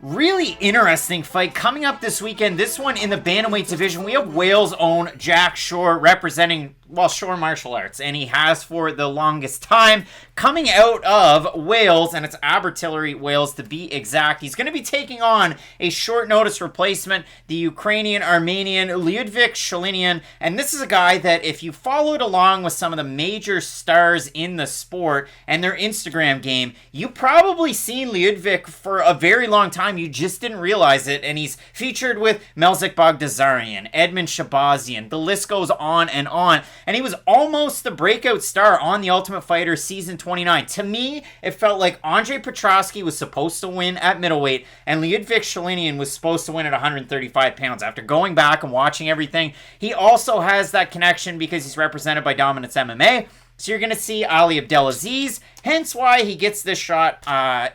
Really interesting fight coming up this weekend. This one in the bantamweight division. We have Wales' own Jack Shore representing, Shore Martial Arts, and he has for the longest time. Coming out of Wales, and it's Abertillery, Wales to be exact. He's going to be taking on a short notice replacement, the Ukrainian-Armenian Liudvik Sholinian, and this is a guy that if you followed along with some of the major stars in the sport and their Instagram game, you probably seen Liudvik for a very long time. You just didn't realize it, and he's featured with Melzik Bagdasaryan, Edmund Shabazian, the list goes on, and he was almost the breakout star on The Ultimate Fighter Season 29. To me, it felt like Andre Petrosky was supposed to win at middleweight, and Liudvik Sholinian was supposed to win at 135 pounds. After going back and watching everything, he also has that connection because he's represented by Dominance MMA. So you're going to see Ali Abdelaziz, hence why he gets this shot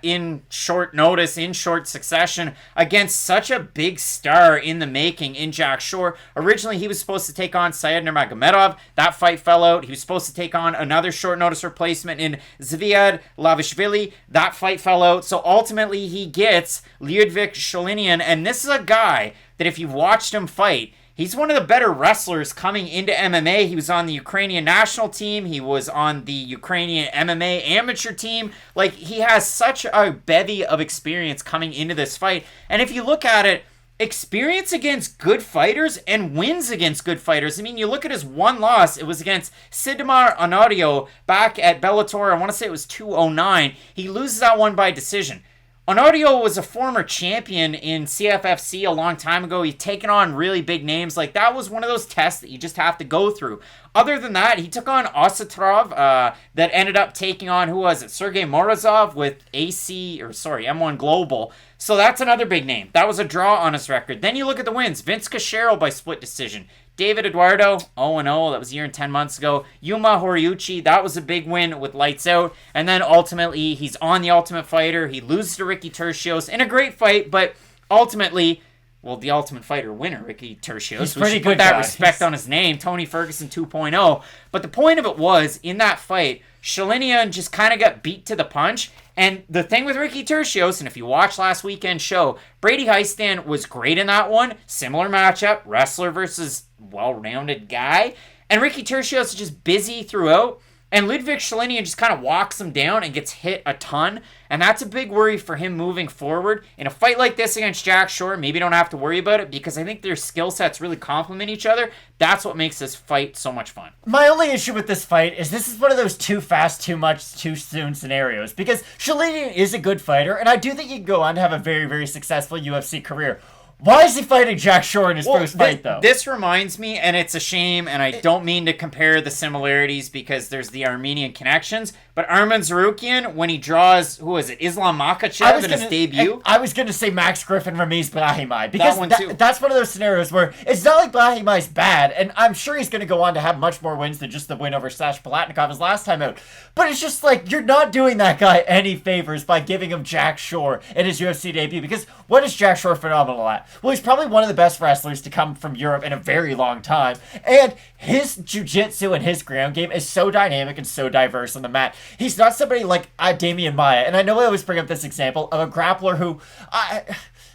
in short notice, in short succession, against such a big star in the making in Jack Shore. Originally, he was supposed to take on Syed Nurmagomedov. That fight fell out. He was supposed to take on another short notice replacement in Zviad Lavishvili. That fight fell out. So ultimately, he gets Liudvik Sholinian, and this is a guy that if you've watched him fight, he's one of the better wrestlers coming into MMA. He was on the Ukrainian national team. He was on the Ukrainian MMA amateur team. Like, he has such a bevy of experience coming into this fight. And if you look at it, experience against good fighters and wins against good fighters. I mean, you look at his one loss, it was against Sidamar Onodio back at Bellator. I want to say it was 209. He loses that one by decision. Onodio was a former champion in CFFC a long time ago. He'd taken on really big names. Like, that was one of those tests that you just have to go through. Other than that, he took on Osatrov, that ended up taking on, who was it? Sergey Morozov with M1 Global. So that's another big name. That was a draw on his record. Then you look at the wins. Vince Cachero by split decision. David Eduardo, 0-0. That was a year and 10 months ago. Yuma Horiuchi, that was a big win with lights out. And then ultimately, he's on The Ultimate Fighter. He loses to Ricky Tercios in a great fight, but ultimately, the Ultimate Fighter winner, Ricky Tercios. He's pretty good put that guy. respect on his name, Tony Ferguson 2.0. But the point of it was, in that fight, Sholinian just kind of got beat to the punch. And the thing with Ricky Tercios, and if you watched last weekend's show, Brady Heistan was great in that one. Similar matchup, wrestler versus well-rounded guy. And Ricky Tercios is just busy throughout. And Liudvik Sholinian just kind of walks him down and gets hit a ton. And that's a big worry for him moving forward. In a fight like this against Jack Shore, maybe don't have to worry about it because I think their skill sets really complement each other. That's what makes this fight so much fun. My only issue with this fight is this is one of those too fast, too much, too soon scenarios. Because Sholinian is a good fighter, and I do think he can go on to have a very, very successful UFC career. Why is he fighting Jack Shore in his first fight, though? This reminds me, and it's a shame, and I don't mean to compare the similarities because there's the Armenian connections, but Arman Zarukian, when he draws, who is it, Islam Makhachev in his debut? I was going to say Max Griffin, Ramiz Brahimaj, because that one too. That's one of those scenarios where it's not like Brahimaj's bad, and I'm sure he's going to go on to have much more wins than just the win over Sash Palatnikov his last time out. But it's just like, you're not doing that guy any favors by giving him Jack Shore in his UFC debut, because what is Jack Shore phenomenal at? Well, he's probably one of the best wrestlers to come from Europe in a very long time, and his jiu-jitsu and his ground game is so dynamic and so diverse on the mat. He's not somebody like Damian Maia, and I know I always bring up this example of a grappler who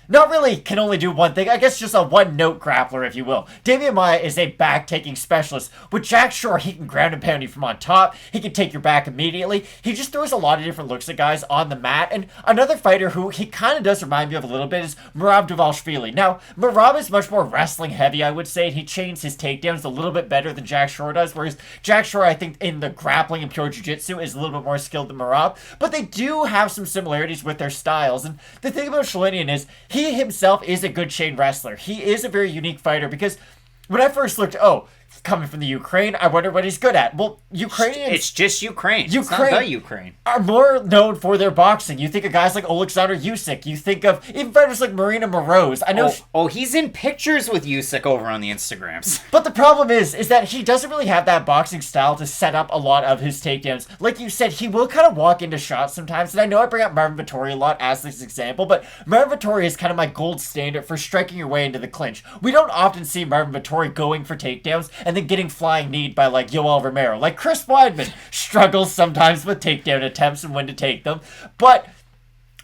not really can only do one thing. I guess just a one-note grappler, if you will. Damian Maia is a back-taking specialist. With Jack Shore, he can ground and pound you from on top. He can take your back immediately. He just throws a lot of different looks at guys on the mat. And another fighter who he kind of does remind me of a little bit is Merab Dvalishvili. Now, Merab is much more wrestling-heavy, I would say. He chains his takedowns a little bit better than Jack Shore does, whereas Jack Shore, I think, in the grappling and pure jiu-jitsu is a little bit more skilled than Merab. But they do have some similarities with their styles. And the thing about Sholinian is, he himself is a good chain wrestler. He is a very unique fighter because when I first looked, coming from the Ukraine, I wonder what he's good at. Well, Ukrainians... It's just Ukraine. It's not the Ukraine. Are more known for their boxing. You think of guys like Alexander Usyk. You think of even fighters like Marina Moroz. I know... he's in pictures with Usyk over on the Instagrams. But the problem is that he doesn't really have that boxing style to set up a lot of his takedowns. Like you said, he will kind of walk into shots sometimes. And I know I bring up Marvin Vettori a lot as this example, but Marvin Vettori is kind of my gold standard for striking your way into the clinch. We don't often see Marvin Vettori going for takedowns and then getting flying kneed by like Yoel Romero. Like Chris Weidman struggles sometimes with takedown attempts and when to take them. But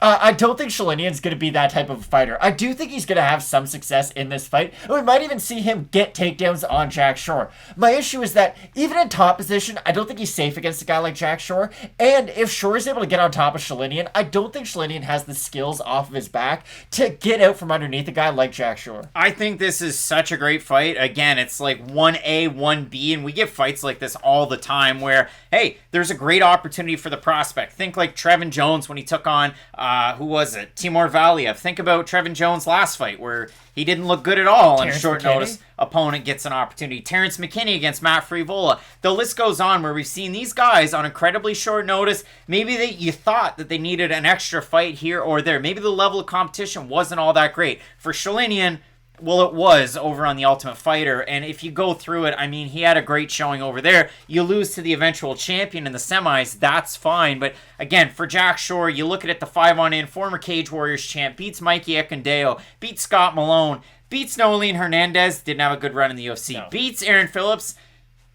I don't think Sholinian's going to be that type of fighter. I do think he's going to have some success in this fight, and we might even see him get takedowns on Jack Shore. My issue is that even in top position, I don't think he's safe against a guy like Jack Shore, and if Shore is able to get on top of Sholinian, I don't think Sholinian has the skills off of his back to get out from underneath a guy like Jack Shore. I think this is such a great fight. Again, it's like 1A, 1B, and we get fights like this all the time where, hey, there's a great opportunity for the prospect. Think like Trevin Jones when he took on who was it? Timur Valiev. Think about Trevin Jones' last fight where he didn't look good at all on short notice. Opponent gets an opportunity. Terrence McKinney against Matt Frivola. The list goes on where we've seen these guys on incredibly short notice. Maybe you thought that they needed an extra fight here or there. Maybe the level of competition wasn't all that great. For Sholinian, well, it was over on The Ultimate Fighter, and if you go through it, I mean, he had a great showing over there. You lose to the eventual champion in the semis, that's fine, but again, for Jack Shore, you look at it, the 5-on-in, former Cage Warriors champ, beats Mikey Ekundeo, beats Scott Malone, beats Noeline Hernandez, didn't have a good run in the UFC, beats Aaron Phillips,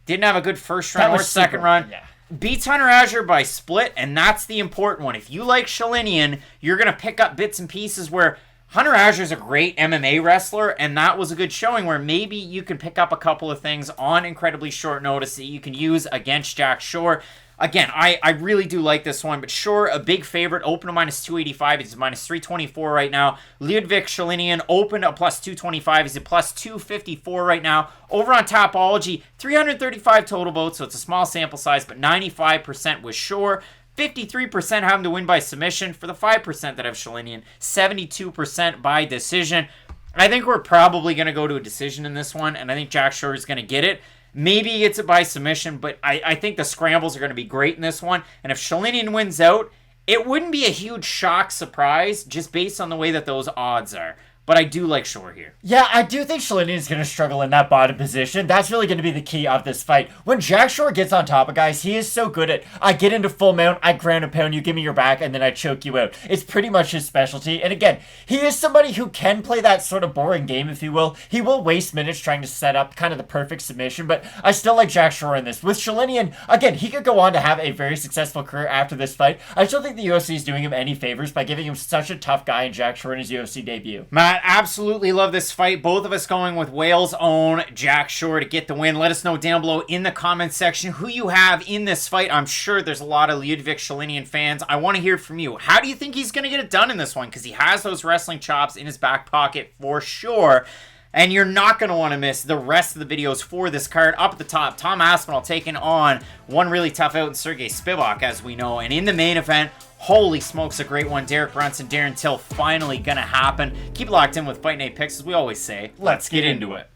didn't have a good first run or second run. Yeah. Beats Hunter Azure by split, and that's the important one. If you like Sholinian, you're going to pick up bits and pieces where Hunter Azure's a great MMA wrestler, and that was a good showing where maybe you can pick up a couple of things on incredibly short notice that you can use against Jack Shore. Again, I really do like this one, but Shore, a big favorite, open to minus 285. He's minus 324 right now. Liudvik Sholinian, open to plus 225. He's at plus 254 right now. Over on Topology, 335 total votes, so it's a small sample size, but 95% was Shore. 53% have him to win by submission. For the 5% that have Sholinian, 72% by decision. I think we're probably going to go to a decision in this one, and I think Jack Shore is going to get it. Maybe he gets it by submission, but I think the scrambles are going to be great in this one. And if Sholinian wins out, it wouldn't be a huge shock surprise just based on the way that those odds are. But I do like Shore here. Yeah, I do think Sholinian is going to struggle in that bottom position. That's really going to be the key of this fight. When Jack Shore gets on top of guys, he is so good at, I get into full mount, I ground and pound you, give me your back, and then I choke you out. It's pretty much his specialty. And again, he is somebody who can play that sort of boring game, if you will. He will waste minutes trying to set up kind of the perfect submission, but I still like Jack Shore in this. With Sholinian, again, he could go on to have a very successful career after this fight. I still think the UFC is doing him any favors by giving him such a tough guy in Jack Shore in his UFC debut. Matt, absolutely love this fight. Both of us going with Wales' own Jack Shore to get the win. Let us know down below in the comments section who you have in this fight. I'm sure there's a lot of Liudvik Sholinian fans. I want to hear from you. How do you think he's going to get it done in this one? Because he has those wrestling chops in his back pocket for sure. And you're not going to want to miss the rest of the videos for this card. Up at the top, Tom Aspinall taking on one really tough out in Sergey Spivac, as we know. And in the main event, holy smokes, a great one. Derek Brunson, Darren Till, finally going to happen. Keep locked in with Fight Night Picks, as we always say. Let's get into it.